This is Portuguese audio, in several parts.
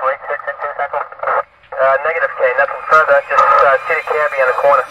Negative, K. Nothing further. Just city cabbie on the corner.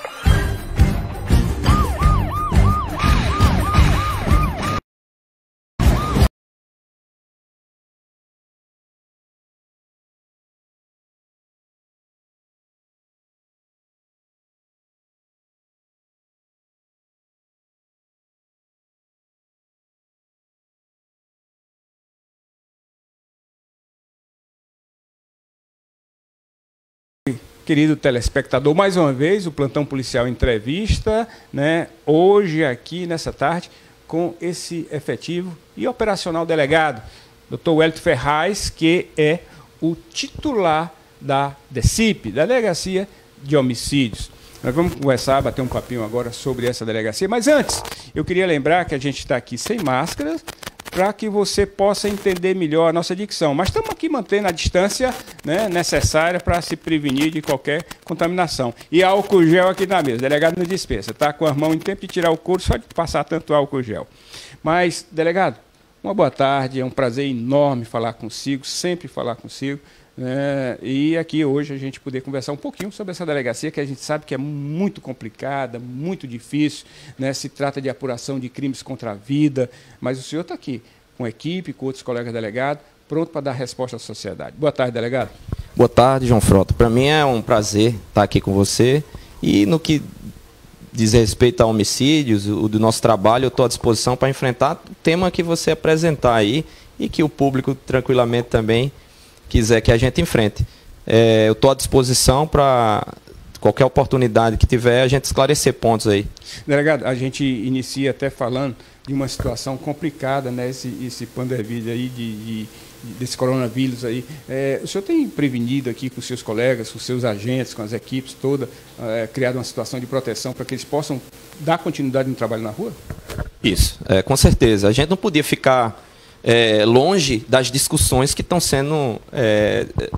Querido telespectador, mais uma vez o Plantão Policial Entrevista, né, hoje aqui nessa tarde com esse efetivo e operacional delegado, Dr. Wellington Ferraz, que é o titular da DECIP, da Delegacia de Homicídios. Nós vamos conversar, bater um papinho agora sobre essa delegacia, mas antes eu queria lembrar que a gente está aqui sem máscaras, para que você possa entender melhor a nossa dicção. Mas estamos aqui mantendo a distância, né, necessária para se prevenir de qualquer contaminação. E álcool gel aqui na mesa. O delegado não dispensa. Está com as mãos em tempo de tirar o couro, só de passar tanto álcool gel. Mas, delegado, uma boa tarde. É um prazer enorme falar consigo, sempre falar consigo. E aqui hoje a gente poder conversar um pouquinho sobre essa delegacia, que a gente sabe que é muito complicada, muito difícil, né? Se trata de apuração de crimes contra a vida, mas o senhor está aqui com a equipe, com outros colegas delegados, pronto para dar resposta à sociedade. Boa tarde, delegado. Boa tarde, João Frota. Para mim é um prazer estar aqui com você e no que diz respeito a homicídios, o do nosso trabalho, eu estou à disposição para enfrentar o tema que você apresentar aí e que o público tranquilamente também quiser que a gente enfrente. Eu estou à disposição para qualquer oportunidade que tiver, a gente esclarecer pontos aí. Delegado, a gente inicia até falando de uma situação complicada, né? Esse pandemia aí desse coronavírus aí. O senhor tem prevenido aqui com os seus colegas, com os seus agentes, com as equipes todas, criado uma situação de proteção para que eles possam dar continuidade no trabalho na rua? Isso, com certeza. A gente não podia ficar longe das discussões que estão sendo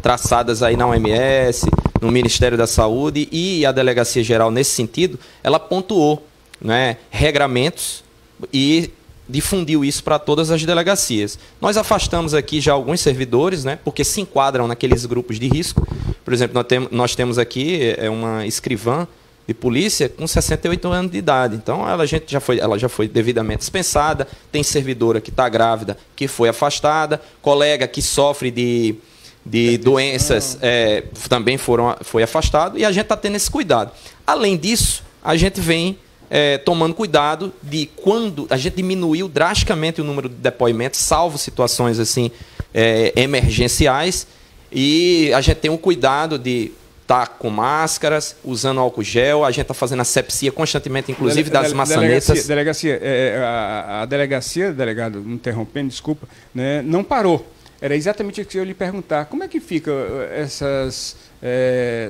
traçadas aí na OMS, no Ministério da Saúde, e a Delegacia Geral, nesse sentido, ela pontuou, né, regramentos e difundiu isso para todas as delegacias. Nós afastamos aqui já alguns servidores, né, porque se enquadram naqueles grupos de risco. Por exemplo, nós temos aqui uma escrivã de polícia com 68 anos de idade. Então, ela já foi devidamente dispensada. Tem servidora que está grávida, que foi afastada. Colega que sofre de doenças também foi afastado. E a gente está tendo esse cuidado. Além disso, a gente vem tomando cuidado de quando a gente diminuiu drasticamente o número de depoimentos, salvo situações assim emergenciais. E a gente tem o cuidado de tá com máscaras, usando álcool gel, a gente está fazendo asepsia constantemente, inclusive das maçanetas. A delegacia, delegado, me interrompendo, desculpa, né, não parou. Era exatamente o que eu ia lhe perguntar. Como é que fica essas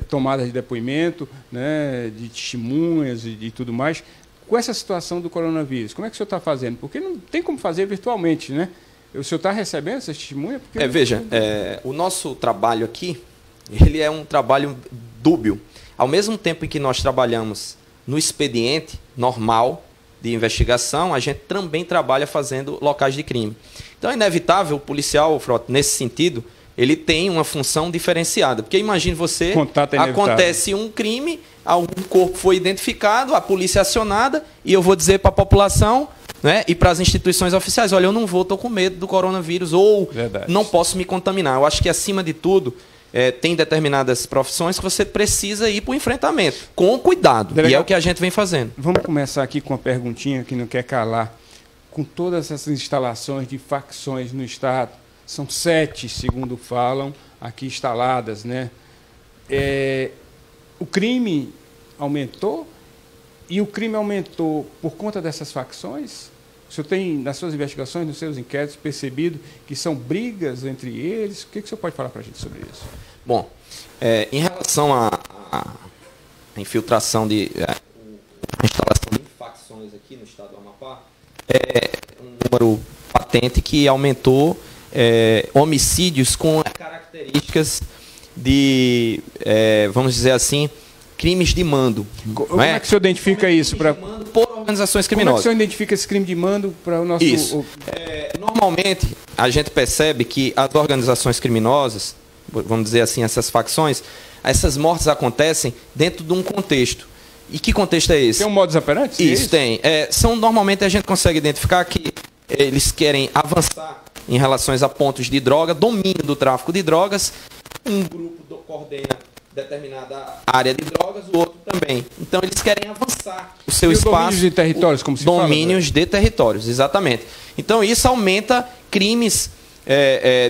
tomadas de depoimento, né, de testemunhas e tudo mais, com essa situação do coronavírus? Como é que o senhor está fazendo? Porque não tem como fazer virtualmente, né? O senhor está recebendo essas testemunhas? Veja, o nosso trabalho aqui, ele é um trabalho dúbio. Ao mesmo tempo em que nós trabalhamos no expediente normal de investigação, a gente também trabalha fazendo locais de crime. Então é inevitável o policial, Frota, nesse sentido, ele tem uma função diferenciada. Porque imagine você, acontece um crime, algum corpo foi identificado, a polícia é acionada, e eu vou dizer para a população, né, e para as instituições oficiais, olha, eu não vou, estou com medo do coronavírus, ou não posso me contaminar. Eu acho que, acima de tudo, tem determinadas profissões que você precisa ir para o enfrentamento, com cuidado, delegado, e é o que a gente vem fazendo. Vamos começar aqui com uma perguntinha que não quer calar. Com todas essas instalações de facções no Estado, são 7, segundo falam, aqui instaladas, né? O crime aumentou, e o crime aumentou por conta dessas facções? O senhor tem, nas suas investigações, nos seus inquéritos, percebido que são brigas entre eles? O que o senhor pode falar para a gente sobre isso? Bom, em relação à infiltração a instalação de facções aqui no estado do Amapá, é um número patente que aumentou homicídios com características de, vamos dizer assim, crimes de mando. Como é que o senhor identifica isso? Por organizações criminosas. Como é que o senhor identifica esse crime de mando para o nosso... Isso. Normalmente, a gente percebe que as organizações criminosas, vamos dizer assim, essas facções, essas mortes acontecem dentro de um contexto. E que contexto é esse? Tem um modus operandi? Isso, tem. Normalmente a gente consegue identificar que eles querem avançar em relações a pontos de droga, domínio do tráfico de drogas. Um grupo coordena determinada área de drogas, o outro também. Então eles querem avançar o seu espaço. Domínios de territórios, como se fala? Domínios de territórios, exatamente. Então isso aumenta crimes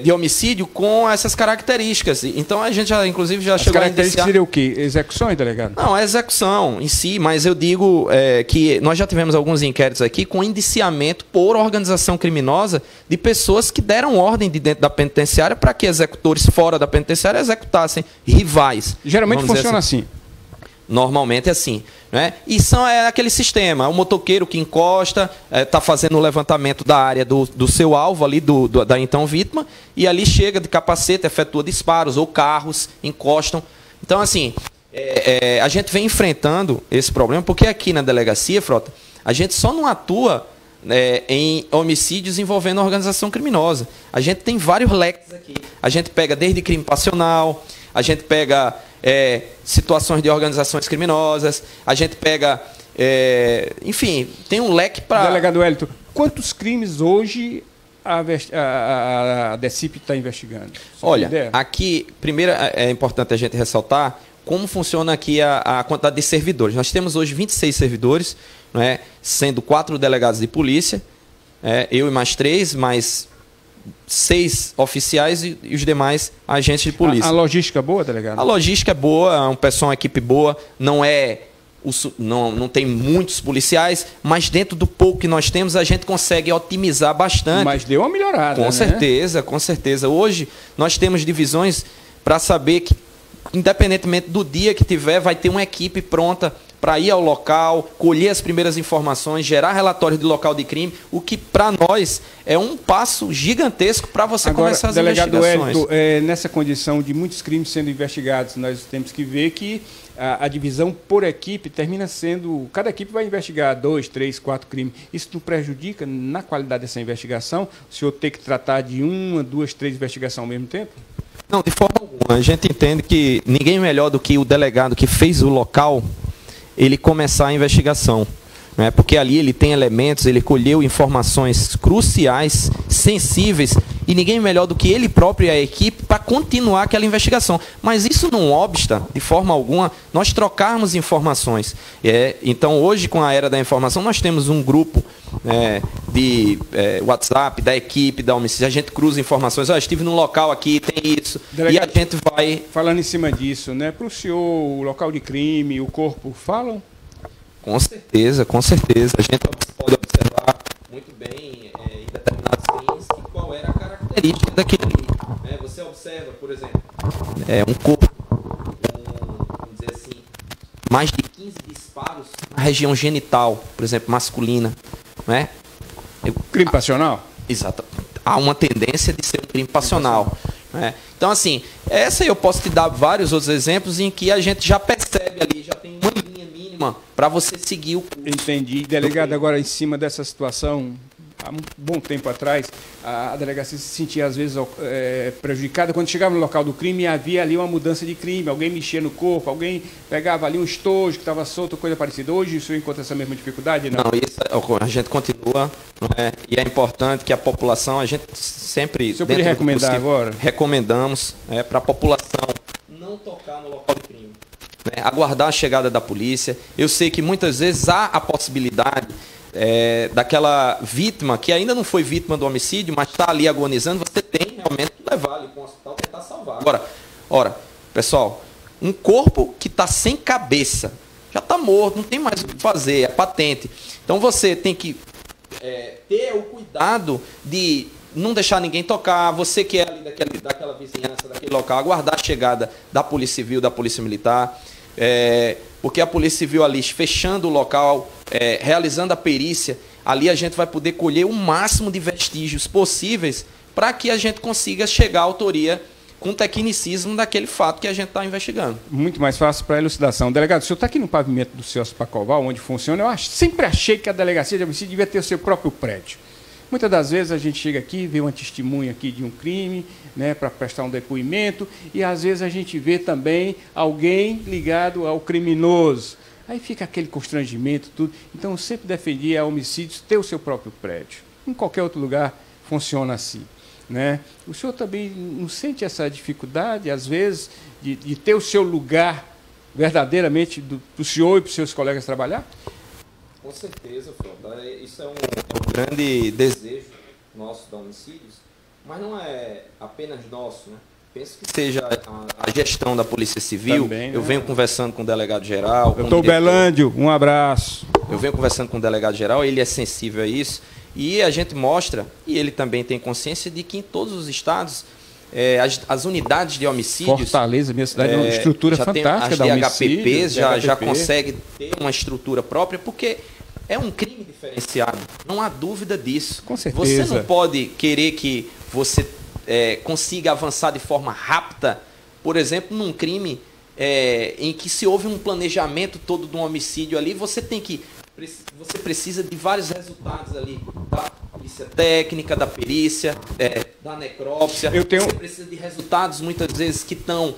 de homicídio com essas características. Então a gente inclusive já chegou a indiciar... seria o quê? Execuções, delegado? Não, a execução em si, mas eu digo que nós já tivemos alguns inquéritos aqui com indiciamento por organização criminosa de pessoas que deram ordem de dentro da penitenciária para que executores fora da penitenciária executassem rivais. Geralmente funciona assim. Normalmente é assim. Né? E aquele sistema, o motoqueiro que encosta, está fazendo o levantamento da área do seu alvo, ali da então vítima, e ali chega de capacete, efetua disparos, ou carros encostam. Então, assim, a gente vem enfrentando esse problema, porque aqui na delegacia, Frota, a gente só não atua em homicídios envolvendo organização criminosa. A gente tem vários leques aqui. A gente pega desde crime passional, a gente pega situações de organizações criminosas, a gente pega, enfim, tem um leque para... Delegado Wellington, quantos crimes hoje a DECIP está investigando? Olha, aqui, primeiro é importante a gente ressaltar como funciona aqui a quantidade de servidores. Nós temos hoje 26 servidores, não é? Sendo 4 delegados de polícia, eu e mais 3, mais 6 oficiais e os demais agentes de polícia. A logística é boa, delegado? A logística é boa, é um pessoal, uma equipe boa, não tem muitos policiais, mas dentro do pouco que nós temos, a gente consegue otimizar bastante. Mas deu uma melhorada, Com certeza, com certeza. Hoje, nós temos divisões para saber que, independentemente do dia que tiver, vai ter uma equipe pronta para ir ao local, colher as primeiras informações, gerar relatórios de local de crime, o que para nós é um passo gigantesco para você começar as investigações. Delegado Wellington, nessa condição de muitos crimes sendo investigados, nós temos que ver que a divisão por equipe termina sendo... Cada equipe vai investigar 2, 3, 4 crimes. Isso não prejudica na qualidade dessa investigação? O senhor ter que tratar de 1, 2, 3 investigações ao mesmo tempo? Não, de forma alguma. A gente entende que ninguém melhor do que o delegado que fez o local ele começar a investigação. Né? Porque ali ele tem elementos, ele colheu informações cruciais, sensíveis, e ninguém melhor do que ele próprio e a equipe para continuar aquela investigação. Mas isso não obsta, de forma alguma, nós trocarmos informações. Então, hoje, com a era da informação, nós temos um grupo de WhatsApp, da equipe, da homicídio, a gente cruza informações. Estive num local aqui, tem isso, delegado, e a gente vai... Falando em cima disso, né? Para o senhor, o local de crime, o corpo, falam? Com certeza, com certeza. A gente pode observar muito bem em determinados crimes qual era a característica daquele ali. Você observa, por exemplo, um corpo vamos dizer assim, mais de 15 disparos na região genital, por exemplo, masculina. Né? Crime passional? Exato. Há uma tendência de ser um crime passional. Né? Então, assim, essa eu posso te dar vários outros exemplos em que a gente já percebe ali, já tem uma linha mínima para você seguir o curso. Entendi. Delegado, agora em cima dessa situação, há um bom tempo atrás, a delegacia se sentia, às vezes, prejudicada. Quando chegava no local do crime, havia ali uma mudança de crime. Alguém mexia no corpo, alguém pegava ali um estojo que estava solto, coisa parecida. Hoje, o senhor encontra essa mesma dificuldade? Não, isso a gente continua. E é importante que a população, a gente sempre... O senhor poderia recomendar agora? Recomendamos para a população não tocar no local de crime. Aguardar a chegada da polícia. Eu sei que muitas vezes há a possibilidade... daquela vítima que ainda não foi vítima do homicídio, mas está ali agonizando, você tem realmente que levar ali para um hospital e tentar salvar. Agora, pessoal, um corpo que está sem cabeça, já está morto, não tem mais o que fazer, é patente. Então você tem que ter o cuidado de não deixar ninguém tocar, você que é ali daquela vizinhança, daquele local, aguardar a chegada da Polícia Civil, da Polícia Militar, porque a Polícia Civil ali fechando o local, realizando a perícia, ali a gente vai poder colher o máximo de vestígios possíveis para que a gente consiga chegar à autoria com tecnicismo daquele fato que a gente está investigando. Muito mais fácil para a elucidação. Delegado, o senhor está aqui no pavimento do Celso Pacoval, onde funciona. Sempre achei que a delegacia de homicídio devia ter o seu próprio prédio. Muitas das vezes a gente chega aqui, vê uma testemunha aqui de um crime, né, para prestar um depoimento, e às vezes a gente vê também alguém ligado ao criminoso. Aí fica aquele constrangimento, tudo. Então eu sempre defendi a homicídios ter o seu próprio prédio. Em qualquer outro lugar funciona assim, né? O senhor também não sente essa dificuldade, às vezes, de ter o seu lugar verdadeiramente para o senhor e para os seus colegas trabalhar? Com certeza, Frota. Isso é um grande desejo nosso da Homicídios, mas não é apenas nosso, né? Penso que seja a gestão da Polícia Civil. Também, né? Eu venho conversando com o delegado-geral. Doutor Belândio, um abraço. Eu venho conversando com o delegado-geral, ele é sensível a isso. E a gente mostra, e ele também tem consciência, de que em todos os estados, as unidades de homicídios... Fortaleza, minha cidade, é uma estrutura fantástica da homicídio. As DHPPs já consegue ter uma estrutura própria, porque é um crime diferenciado. Não há dúvida disso. Com certeza. Você não pode querer que você consiga avançar de forma rápida, por exemplo, num crime em que se houve um planejamento todo de um homicídio ali, você precisa de vários resultados ali, da polícia técnica, da perícia, da necrópsia. Você precisa de resultados, muitas vezes, que estão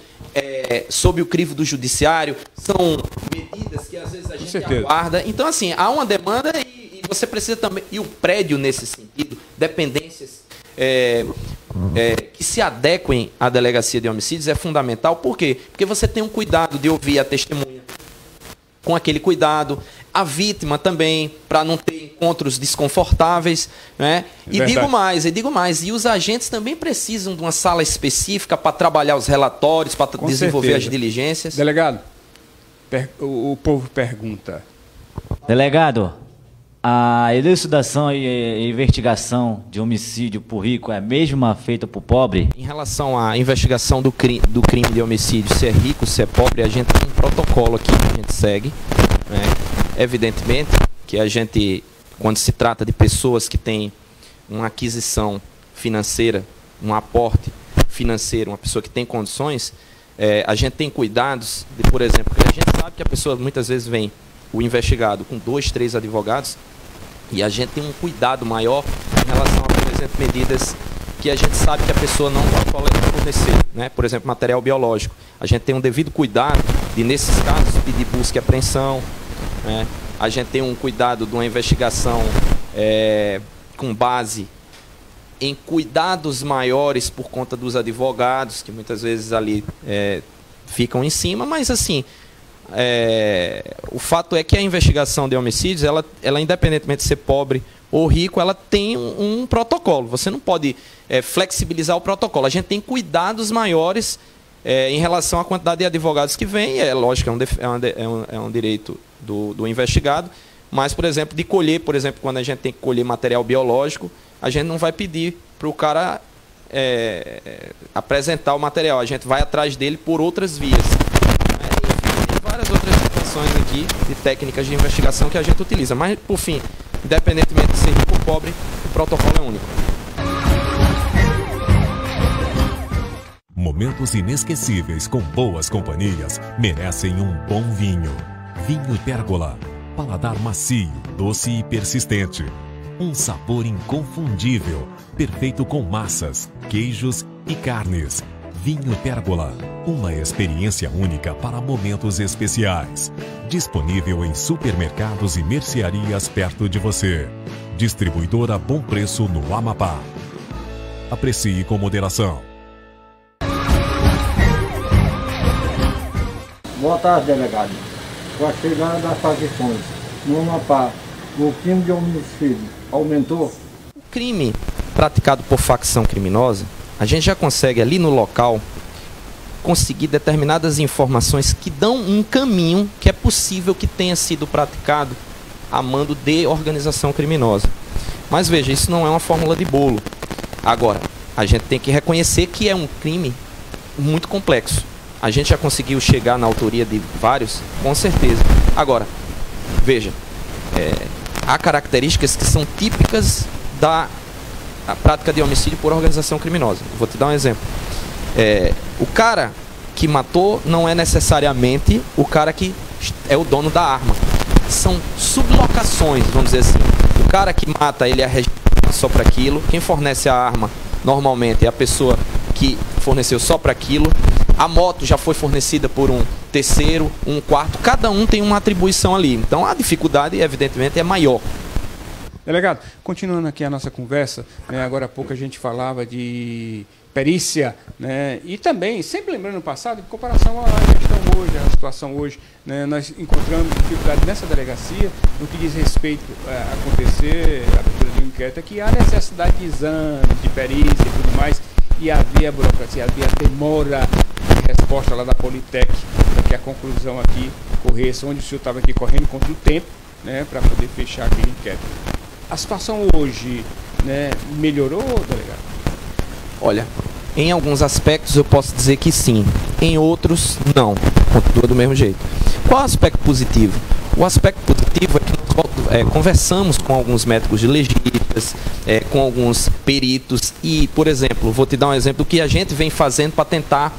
sob o crivo do judiciário. São medidas que, às vezes, a gente aguarda. Então, assim, há uma demanda e você precisa também... E o prédio, nesse sentido, dependências que se adequem à delegacia de homicídios é fundamental. Por quê? Porque você tem um cuidado de ouvir a testemunha com aquele cuidado, a vítima também, para não ter encontros desconfortáveis, né? E digo mais, e os agentes também precisam de uma sala específica para trabalhar os relatórios, para desenvolver as diligências. Delegado, o povo pergunta. Delegado, a elucidação e investigação de homicídio por rico é a mesma feita por pobre? Em relação à investigação do crime de homicídio, se é rico, se é pobre, a gente tem um protocolo aqui que a gente segue, né? Evidentemente que a gente, quando se trata de pessoas que têm uma aquisição financeira, um aporte financeiro, uma pessoa que tem condições, a gente tem cuidados de, por exemplo, porque a gente sabe que a pessoa muitas vezes vem, o investigado, com 2, 3 advogados, e a gente tem um cuidado maior em relação a, por exemplo, medidas que a gente sabe que a pessoa não vai fornecer, né? Por exemplo, material biológico. A gente tem um devido cuidado de, nesses casos, pedir busca e apreensão, né? A gente tem um cuidado de uma investigação com base em cuidados maiores por conta dos advogados, que muitas vezes ali ficam em cima, mas assim, o fato é que a investigação de homicídios, ela independentemente de ser pobre ou rico, ela tem um protocolo. Você não pode flexibilizar o protocolo. A gente tem cuidados maiores em relação à quantidade de advogados que vem. É lógico, é um direito do investigado, mas, por exemplo, de colher, por exemplo, quando a gente tem que colher material biológico, a gente não vai pedir para o cara apresentar o material. A gente vai atrás dele por outras vias. Tem várias outras situações aqui de técnicas de investigação que a gente utiliza. Mas, por fim, independentemente de ser rico ou pobre, o protocolo é único. Momentos inesquecíveis com boas companhias merecem um bom vinho. Vinho Pérgola. Paladar macio, doce e persistente. Um sabor inconfundível, perfeito com massas, queijos e carnes. Vinho Pérgola, uma experiência única para momentos especiais. Disponível em supermercados e mercearias perto de você. Distribuidora Bom Preço no Amapá. Aprecie com moderação. Boa tarde, delegado. Com a chegada das facções no Amapá, o crime de homicídio aumentou? O crime praticado por facção criminosa, a gente já consegue ali no local conseguir determinadas informações que dão um caminho que é possível que tenha sido praticado a mando de organização criminosa. Mas veja, isso não é uma fórmula de bolo. Agora, a gente tem que reconhecer que é um crime muito complexo. A gente já conseguiu chegar na autoria de vários, com certeza. Agora, veja, há características que são típicas da prática de homicídio por organização criminosa. Vou te dar um exemplo. O cara que matou não é necessariamente o cara que é o dono da arma. São sublocações, vamos dizer assim. O cara que mata, ele é só para aquilo. Quem fornece a arma normalmente é a pessoa que forneceu só para aquilo. A moto já foi fornecida por um terceiro, um quarto. Cada um tem uma atribuição ali. Então a dificuldade, evidentemente, é maior. Delegado, continuando aqui a nossa conversa, né, agora há pouco a gente falava de perícia, né, e também, sempre lembrando no passado, em comparação à questão hoje, à situação hoje, né, nós encontramos dificuldade nessa delegacia, no que diz respeito a acontecer, a abertura de um inquérito, que há necessidade de exame, de perícia e tudo mais, e havia burocracia, havia demora de resposta lá da Politec, para que a conclusão aqui corresse, onde o senhor estava aqui correndo contra o tempo, né, para poder fechar aquele inquérito. A situação hoje, né, melhorou, delegado? Olha, em alguns aspectos eu posso dizer que sim, em outros não, continua do mesmo jeito. Qual é o aspecto positivo? O aspecto positivo é que nós conversamos com alguns médicos de legistas, com alguns peritos e, por exemplo, vou te dar um exemplo do que a gente vem fazendo para tentar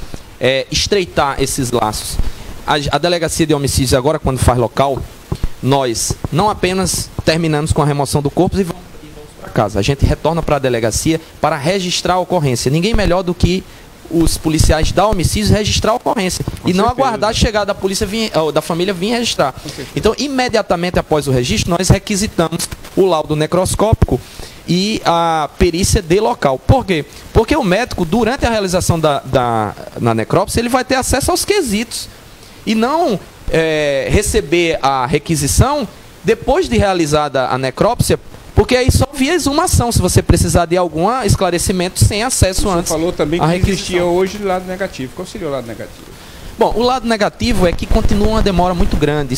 estreitar esses laços. A delegacia de homicídios agora, quando faz local, nós não apenas terminamos com a remoção do corpo e vamos para casa. A gente retorna para a delegacia para registrar a ocorrência. Ninguém melhor do que os policiais da homicídios registrar a ocorrência. E não aguardar a chegada da polícia da família vir registrar. Então, imediatamente após o registro, nós requisitamos o laudo necroscópico e a perícia de local. Por quê? Porque o médico, durante a realização na necrópsia, ele vai ter acesso aos quesitos. E não receber a requisição depois de realizada a necrópsia, porque aí só via exumação, se você precisar de algum esclarecimento sem acesso antes. Você falou também à que requisição. existia hoje o lado negativo. Qual seria o lado negativo? Bom, o lado negativo é que continua uma demora muito grande.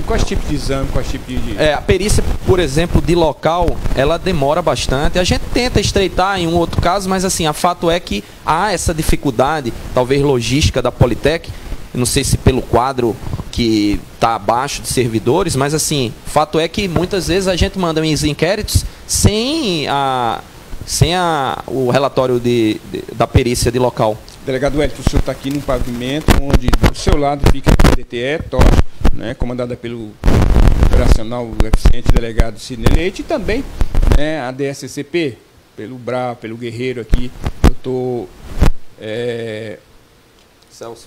Quais tipos de exame, quais tipos de... A perícia, por exemplo, de local, ela demora bastante. A gente tenta estreitar em um outro caso, mas assim, a fato é que há essa dificuldade, talvez logística da Politec. Eu não sei se pelo quadro que está abaixo de servidores, mas assim, fato é que muitas vezes a gente manda os inquéritos sem o relatório da perícia de local. Delegado Wellington, o senhor está aqui num pavimento onde do seu lado fica a DTE, TOR, né, comandada pelo operacional eficiente delegado Sidney Leite, e também, né, a DSCP, pelo Brau, pelo Guerreiro aqui, doutor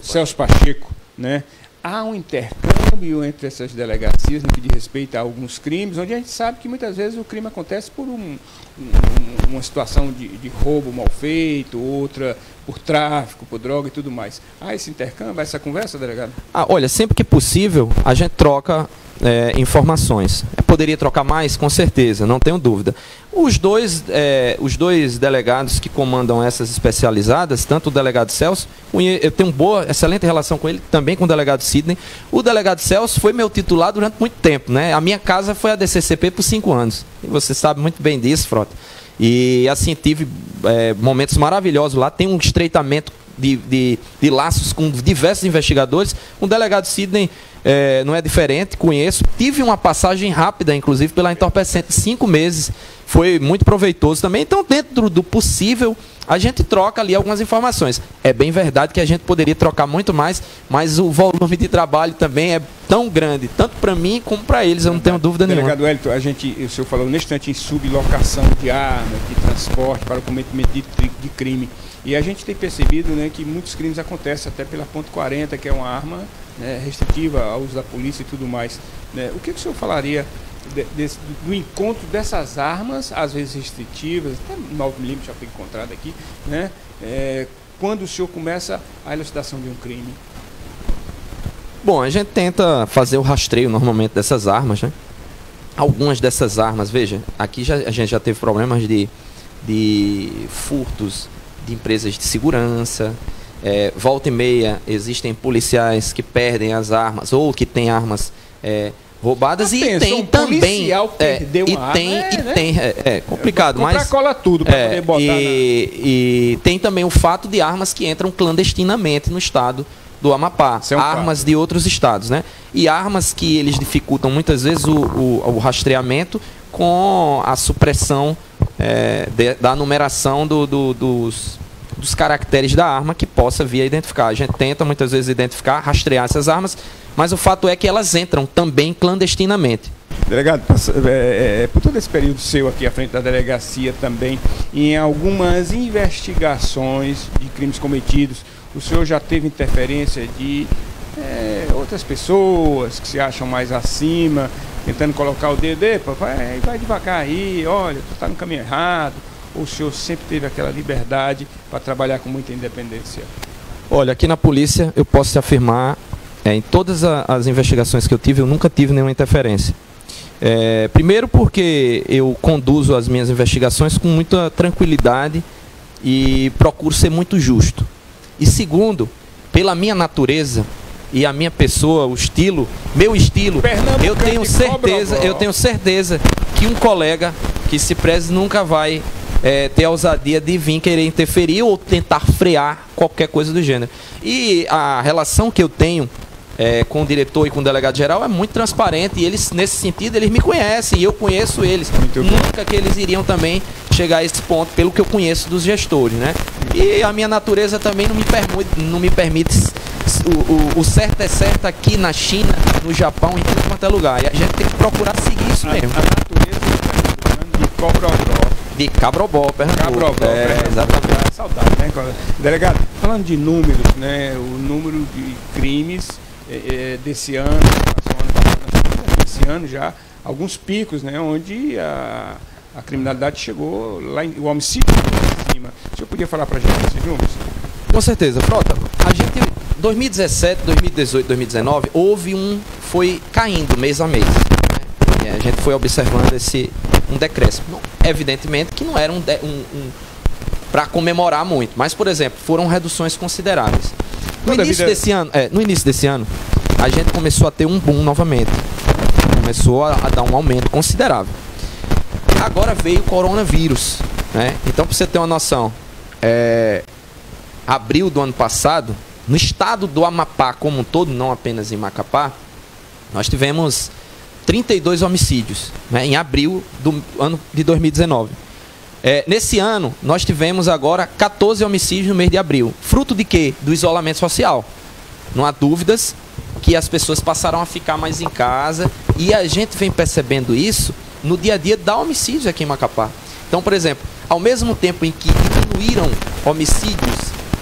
Celso Pacheco, né? Há um intercâmbio entre essas delegacias no que diz respeito a alguns crimes, onde a gente sabe que muitas vezes o crime acontece por uma situação de roubo mal feito, outra por tráfico, por droga e tudo mais. Há esse intercâmbio, essa conversa, delegado? Olha, sempre que possível, a gente troca informações. Poderia trocar mais? Com certeza, não tenho dúvida. Os dois delegados que comandam essas especializadas, tanto o delegado Celso, eu tenho excelente relação com ele, também com o delegado Sidney. O delegado Celso foi meu titular durante muito tempo, né? A minha casa foi a DCCP por 5 anos. E você sabe muito bem disso, Frota. E assim, tive momentos maravilhosos lá, tem um estreitamento de laços com diversos investigadores. O delegado Sidney não é diferente, conheço. Tive uma passagem rápida, inclusive, pela entorpecente, 5 meses. Foi muito proveitoso também. Então, dentro do possível, a gente troca ali algumas informações. É bem verdade que a gente poderia trocar muito mais, mas o volume de trabalho também é tão grande, tanto para mim como para eles, eu não tenho dúvida nenhuma. Delegado Wellington, o senhor falou neste instante em sublocação de armas, de transporte para o cometimento de crime. E a gente tem percebido, né, que muitos crimes acontecem até pela ponto .40, que é uma arma, né, restritiva ao uso da polícia e tudo mais. Né? O que o senhor falaria do encontro dessas armas, às vezes restritivas, até 9mm já foi encontrado aqui, né? Quando o senhor começa a elucidação de um crime? Bom, a gente tenta fazer o rastreio normalmente dessas armas, né? Algumas dessas armas, veja, aqui a gente já teve problemas de furtos de empresas de segurança. Volta e meia existem policiais que perdem as armas ou que têm armas roubadas. E tem também é complicado, mas cola tudo para poder botar e tem também o fato de armas que entram clandestinamente no estado do Amapá, armas de outros estados, né? E armas que eles dificultam muitas vezes o rastreamento com a supressão da numeração dos caracteres da arma que possa vir a identificar. A gente tenta muitas vezes identificar, rastrear essas armas, mas o fato é que elas entram também clandestinamente. Delegado, por todo esse período seu aqui à frente da delegacia também, em algumas investigações de crimes cometidos, o senhor já teve interferência de outras pessoas que se acham mais acima, tentando colocar o dedo, vai devagar aí, olha, tu está no caminho errado, ou o senhor sempre teve aquela liberdade para trabalhar com muita independência? Olha, aqui na polícia eu posso te afirmar, em todas as investigações que eu tive, eu nunca tive nenhuma interferência. Primeiro porque eu conduzo as minhas investigações com muita tranquilidade e procuro ser muito justo. E segundo, pela minha natureza e a minha pessoa, meu estilo, eu tenho certeza que um colega que se preze nunca vai ter a ousadia de vir querer interferir ou tentar frear qualquer coisa do gênero. E a relação que eu tenho com o diretor e com o delegado geral é muito transparente, e eles, nesse sentido, eles me conhecem e eu conheço eles. Nunca que eles iriam também chegar a esse ponto, pelo que eu conheço dos gestores, né? E a minha natureza também não me permite o certo é certo aqui na China, no Japão, em todo quanto é lugar. E a gente tem que procurar seguir isso mesmo. A natureza de Cobrobó. De Cabrobó, Pernambuco. Cabrobó, exatamente. Saudade, né? Delegado, falando de números, né? O número de crimes desse ano, desse ano já, alguns picos, né? Onde a criminalidade chegou lá, o homicídio lá em cima. O senhor podia falar para a gente esses números? Com certeza, Frota. A gente, 2017, 2018, 2019, foi caindo mês a mês. Né? A gente foi observando um decréscimo. Evidentemente que não era para comemorar muito, mas, por exemplo, foram reduções consideráveis. No início desse ano, a gente começou a ter um boom novamente. Começou a dar um aumento considerável. Agora veio o coronavírus, né? Então, para você ter uma noção, abril do ano passado, no estado do Amapá como um todo, não apenas em Macapá, nós tivemos 32 homicídios, né, em abril do ano de 2019. Nesse ano, nós tivemos agora 14 homicídios no mês de abril. Fruto de quê? Do isolamento social. Não há dúvidas que as pessoas passaram a ficar mais em casa, e a gente vem percebendo isso no dia a dia da homicídios aqui em Macapá. Então, por exemplo, ao mesmo tempo em que diminuíram homicídios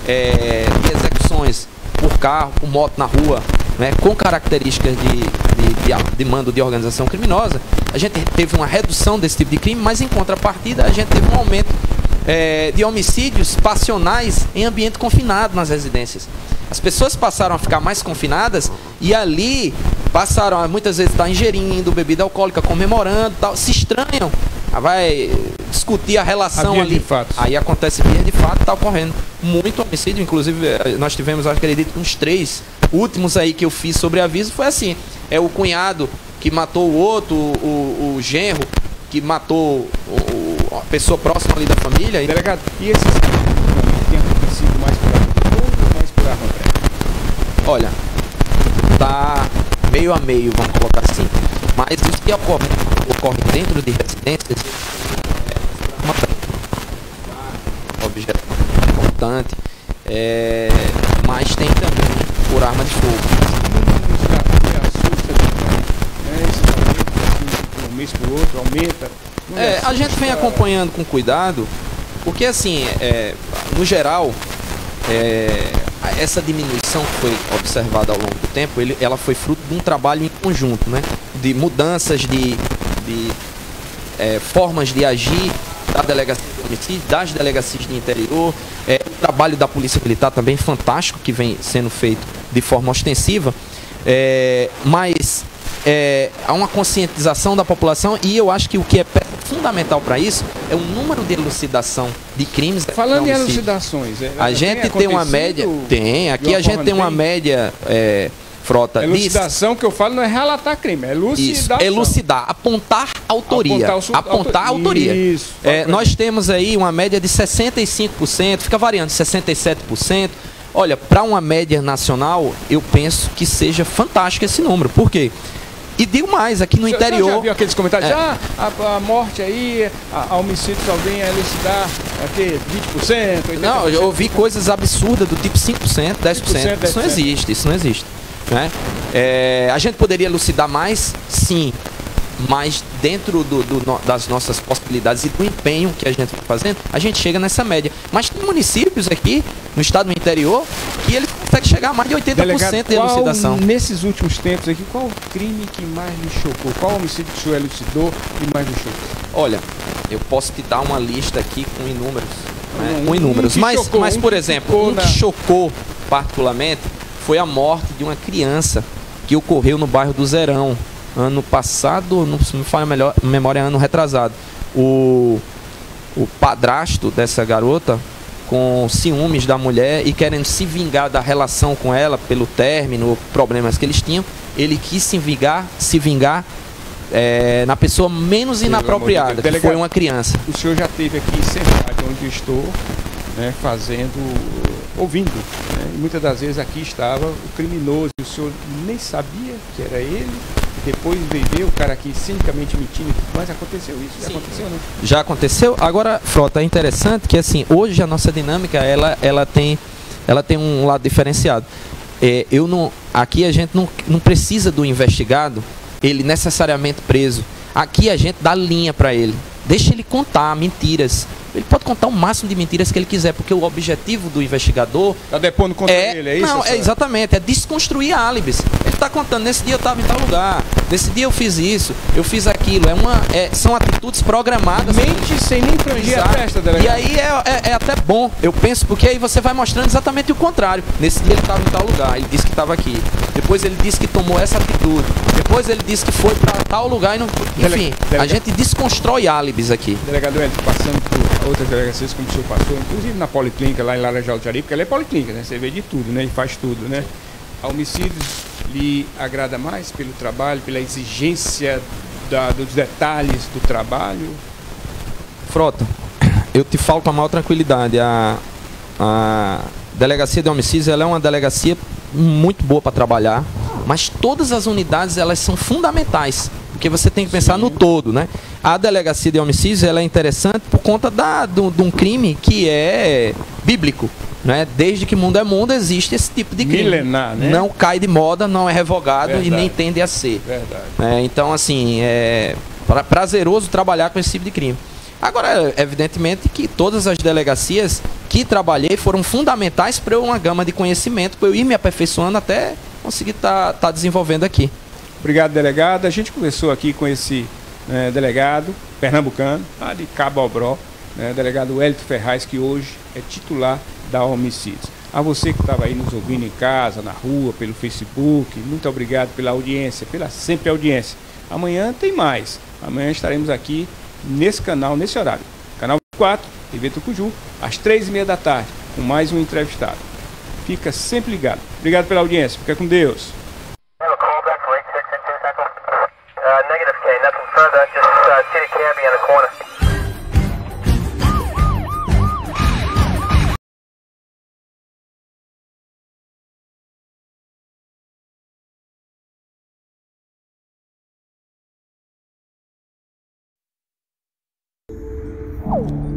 e execuções por carro, por moto na rua, né, com características de mando de organização criminosa, a gente teve uma redução desse tipo de crime, mas em contrapartida a gente teve um aumento de homicídios passionais em ambiente confinado nas residências. As pessoas passaram a ficar mais confinadas e ali passaram a muitas vezes estar ingerindo bebida alcoólica, comemorando, tal, se estranham, vai discutir a relação ali. Aí acontece via de fato, está ocorrendo muito homicídio. Inclusive nós tivemos, acredito, uns 3 últimos aí que eu fiz sobre aviso, foi assim: o cunhado que matou o outro, o genro que matou a pessoa próxima ali da família. Delegado, e esses casos têm acontecido mais por Arrontréia ou mais por Arrontréia? Olha, tá meio a meio, vamos colocar assim. Mas os que ocorre dentro de residências uma objeto importante, mas tem também por arma de fogo. Um mês para o outro aumenta. A gente vem acompanhando com cuidado, porque assim, no geral, essa diminuição que foi observada ao longo do tempo, ela foi fruto de um trabalho em conjunto, né? De mudanças de formas de agir da delegacia de homicídio, das delegacias de interior, o trabalho da Polícia Militar também fantástico, que vem sendo feito de forma ostensiva, mas há uma conscientização da população, e eu acho que o que é fundamental para isso é o número de elucidação de crimes. Falando em elucidações, a gente tem uma média, aqui a gente tem uma média, Frota. Elucidação que eu falo não é relatar crime, é elucidação. Isso, elucidar, apontar autoria. Apontar autoria. Isso. Nós temos aí uma média de 65%, fica variando, 67%. Olha, para uma média nacional, eu penso que seja fantástico esse número. Por quê? E digo mais, aqui no interior... Você já viu aqueles comentários? A morte aí, a homicídio só vem a elucidar aqui, 20%, 80%? Não, eu ouvi coisas absurdas do tipo 5%, 10%. Isso não existe, isso não existe. Né? A gente poderia elucidar mais? Sim. mas dentro das nossas possibilidades e do empenho que a gente está fazendo, a gente chega nessa média. Mas tem municípios aqui, no estado do interior, que ele consegue chegar a mais de 80% Delegado, de elucidação. Nesses últimos tempos aqui, qual o crime que mais lhe chocou? Qual homicídio que o senhor elucidou e mais lhe chocou? Olha, eu posso te dar uma lista aqui com inúmeros. Né? Com Um inúmeros. que chocou, Mas, por exemplo, um que na... chocou particularmente foi a morte de uma criança que ocorreu no bairro do Zerão. Ano passado, não me falha melhor memória, ano retrasado. O padrasto dessa garota, com ciúmes da mulher e querendo se vingar da relação com ela pelo término, problemas que eles tinham, ele quis se vingar na pessoa menos inapropriada, que foi uma criança. O senhor já esteve aqui sentado onde eu estou, né, ouvindo, né, e muitas das vezes aqui estava o criminoso e o senhor nem sabia que era ele. Depois veio ver o cara aqui cinicamente mentindo, mas aconteceu isso, já aconteceu, né? Já aconteceu. Agora, Frota, é interessante que assim, hoje a nossa dinâmica ela tem um lado diferenciado. Aqui a gente não precisa do investigado, ele necessariamente preso. Aqui a gente dá linha para ele, deixa ele contar mentiras. Ele pode contar o máximo de mentiras que ele quiser, porque o objetivo do investigador tá depondo contra ele, é isso? Não, exatamente, é desconstruir álibis. Ele está contando, nesse dia eu estava em tal lugar, nesse dia eu fiz isso, eu fiz aquilo. São atitudes programadas. Mente sem nem frangir a testa, delegado. E aí é até bom, eu penso, porque aí você vai mostrando exatamente o contrário. Nesse dia ele estava em tal lugar, ele disse que estava aqui. Depois ele disse que tomou essa atitude. Depois ele disse que foi para tal lugar e não... Enfim, a gente desconstrói álibis aqui. Delegado Hélio, passando por outras delegacias como o senhor passou, inclusive na Policlínica lá em Laranjal do Jari, porque ela é policlínica, né? Você vê de tudo, né? E faz tudo, né? A homicídios lhe agrada mais pelo trabalho, pela exigência dos detalhes do trabalho? Frota, eu te falo com a maior tranquilidade. A delegacia de homicídios, ela é uma delegacia muito boa para trabalhar, mas todas as unidades, elas são fundamentais, porque você tem que pensar no todo, né? A delegacia de homicídios, ela é interessante por conta de um crime que é bíblico, né? Desde que mundo é mundo existe esse tipo de crime. Milenar, né? Não cai de moda, não é revogado. Verdade. E nem tende a ser. Verdade. Então, assim, é prazeroso trabalhar com esse tipo de crime. Agora, evidentemente que todas as delegacias que trabalhei foram fundamentais para eu uma gama de conhecimento, para eu ir me aperfeiçoando até conseguir estar desenvolvendo aqui. Obrigado, delegado. A gente conversou aqui com esse delegado pernambucano, lá de Cabo Obró, delegado Wellington Ferraz, que hoje é titular da Homicídios. A você que estava aí nos ouvindo em casa, na rua, pelo Facebook, muito obrigado pela audiência, pela sempre audiência. Amanhã tem mais. Amanhã estaremos aqui nesse canal, nesse horário. Canal 4, TV Tucuju, às 3h30 da tarde, com mais um entrevistado. Fica sempre ligado. Obrigado pela audiência. Fica com Deus. Negative K, nothing further, just city cabbie on the corner. Oh.